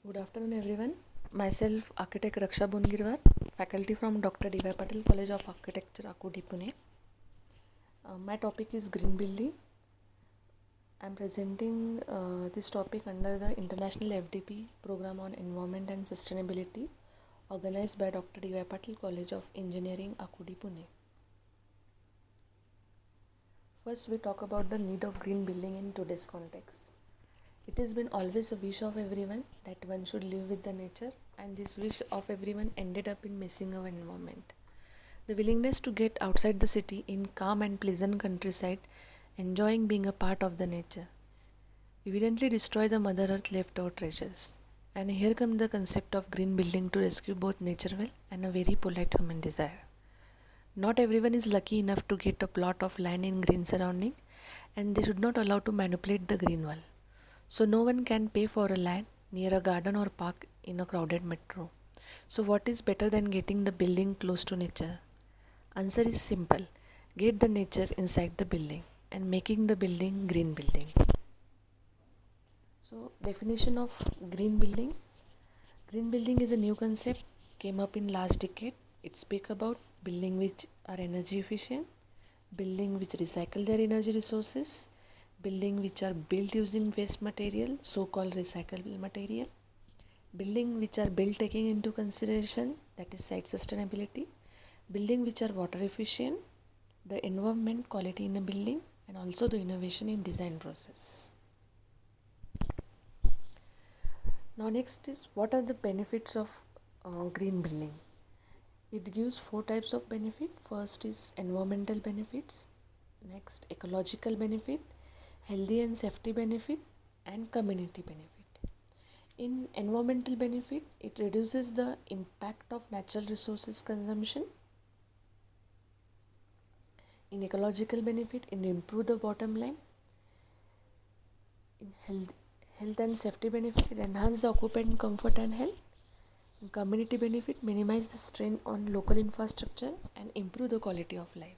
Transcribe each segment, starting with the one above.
Good afternoon, everyone. Myself, Architect Raksha Bongirwar, faculty from Dr. D.Y. Patel College of Architecture, Akudi, Pune. My topic is green building. I am presenting this topic under the International FDP Program on Environment and Sustainability, organized by Dr. D.Y. Patel College of Engineering, Akudi, Pune. First, we talk about the need of green building in today's context. It has been always a wish of everyone that one should live with the nature, and this wish of everyone ended up in missing our environment. The willingness to get outside the city in calm and pleasant countryside, enjoying being a part of the nature, evidently destroy the Mother Earth leftover treasures. And here comes the concept of green building to rescue both nature well and a very polite human desire. Not everyone is lucky enough to get a plot of land in green surrounding, and they should not allow to manipulate the green wall. So no one can pay for a land near a garden or park in a crowded metro. So what is better than getting the building close to nature? Answer is simple. Get the nature inside the building and making the building green building. So definition of green building. Green building is a new concept, came up in last decade. It speaks about building which are energy efficient, building which recycle their energy resources, building which are built using waste material, so-called recyclable material, building which are built taking into consideration, that is site sustainability, building which are water efficient, the environment quality in a building, and also the innovation in design process. Now next is what are the benefits of green building. It gives 4 types of benefit. First is environmental benefits, next ecological benefit, healthy and safety benefit, and community benefit. In environmental benefit, it reduces the impact of natural resources consumption. In ecological benefit, it improves the bottom line. In health and safety benefit, it enhances the occupant comfort and health. In community benefit, minimize the strain on local infrastructure and improve the quality of life.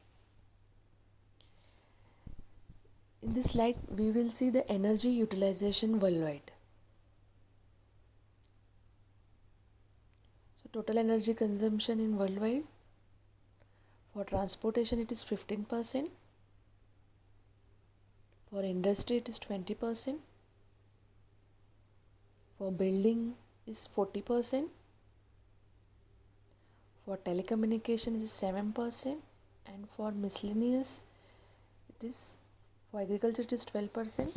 In this slide, we will see the energy utilization worldwide. So total energy consumption in worldwide, for transportation it is 15%, for industry it is 20%, for building is 40%, for telecommunication is 7%, and for miscellaneous it is, for agriculture it is 12%,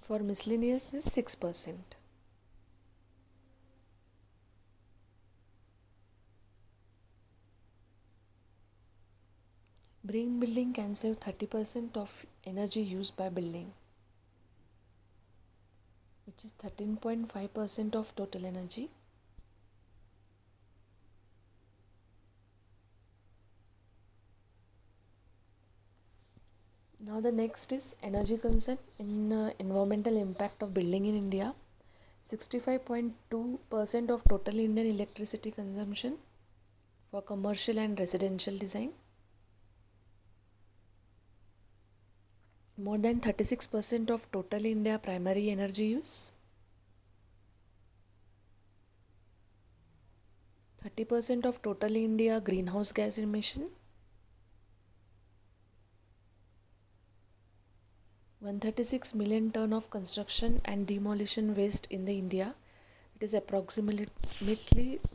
for miscellaneous is 6%. Green building can save 30% of energy used by building, which is 13.5% of total energy. Now the next is energy concern in environmental impact of building in India. 65.2% of total Indian electricity consumption for commercial and residential design. More than 36% of total India primary energy use. 30% of total India greenhouse gas emission. 136 million ton of construction and demolition waste in the India. It is approximately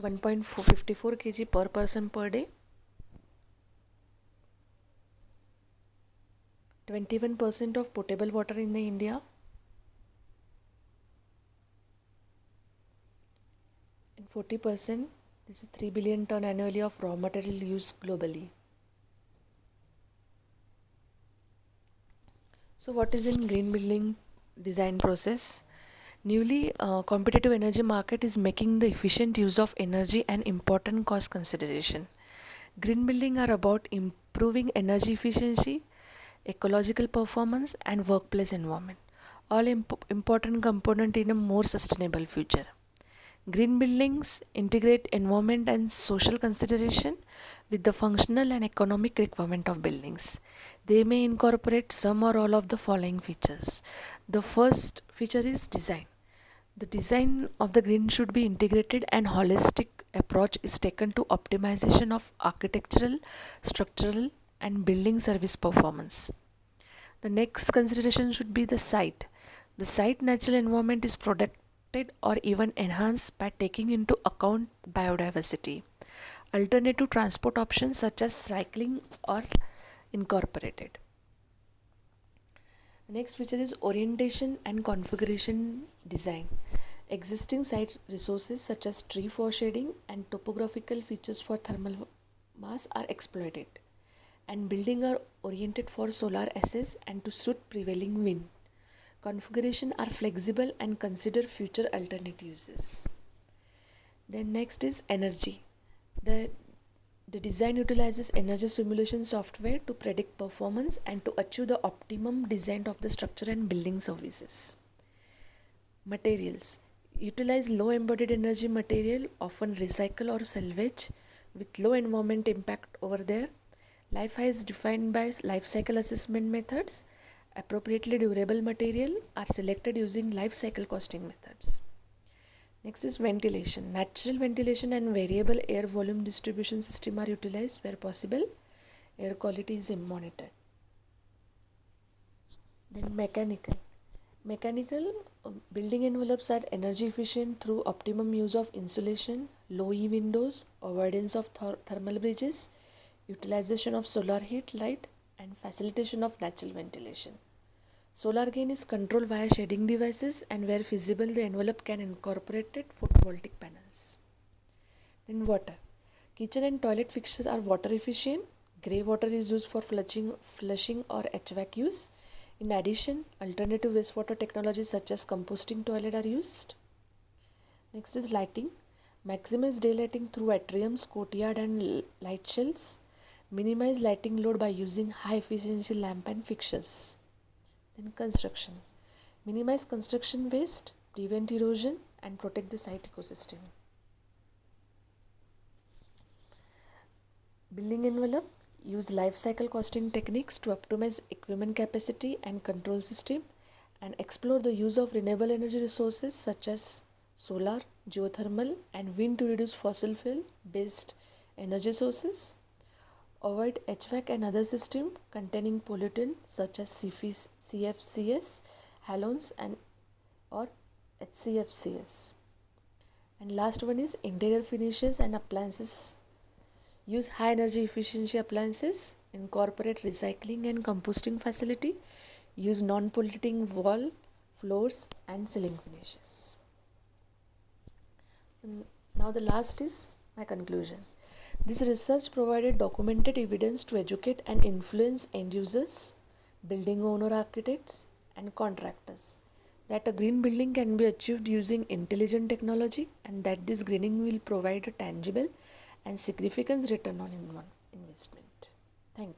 1.54 kg per person per day. 21% of potable water in the India. And 40%, this is 3 billion ton annually of raw material used globally. So what is in green building design process? Newly competitive energy market is making the efficient use of energy an important cost consideration. Green building are about improving energy efficiency, ecological performance, and workplace environment, all important component in a more sustainable future. Green buildings integrate environment and social consideration with the functional and economic requirement of buildings. They may incorporate some or all of the following features. The first feature is design. The design of the green should be integrated and holistic approach is taken to optimization of architectural, structural and building service performance. The next consideration should be the site. The site natural environment is protected or even enhanced by taking into account biodiversity. Alternative transport options such as cycling are incorporated. The next feature is orientation and configuration design. Existing site resources such as tree for shading and topographical features for thermal mass are exploited, and buildings are oriented for solar access and to suit prevailing wind. Configuration are flexible and consider future alternate uses. Then next is energy. The the design utilizes energy simulation software to predict performance and to achieve the optimum design of the structure and building services. Materials utilize low embodied energy material, often recycle or salvage, with low environment impact over there. Life is defined by life cycle assessment methods. Appropriately durable material are selected using life cycle costing methods. Next is ventilation. Natural ventilation and variable air volume distribution system are utilized where possible. Air quality is monitored. Then mechanical building envelopes are energy efficient through optimum use of insulation, low E windows, avoidance of thermal bridges, utilization of solar heat, light, and facilitation of natural ventilation. Solar gain is controlled via shading devices, and where feasible the envelope can incorporate photovoltaic panels. Then water. Kitchen and toilet fixtures are water efficient. Grey water is used for flushing or HVAC use. In addition, alternative wastewater technologies such as composting toilet are used. Next is lighting. Maximize daylighting through atriums, courtyard and light shelves. Minimize lighting load by using high efficiency lamp and fixtures. Then construction. Minimize construction waste, prevent erosion and protect the site ecosystem. Building envelope. Use life cycle costing techniques to optimize equipment capacity and control system, and explore the use of renewable energy resources such as solar, geothermal and wind to reduce fossil fuel based energy sources. Avoid HVAC and other systems containing pollutant such as CFCs, halogens and or HCFCs. And last one is interior finishes and appliances. Use high energy efficiency appliances, incorporate recycling and composting facility, use non-polluting wall, floors and ceiling finishes. And now the last is my conclusion. This research provided documented evidence to educate and influence end users, building owner architects and contractors that a green building can be achieved using intelligent technology, and that this greening will provide a tangible and significant return on investment.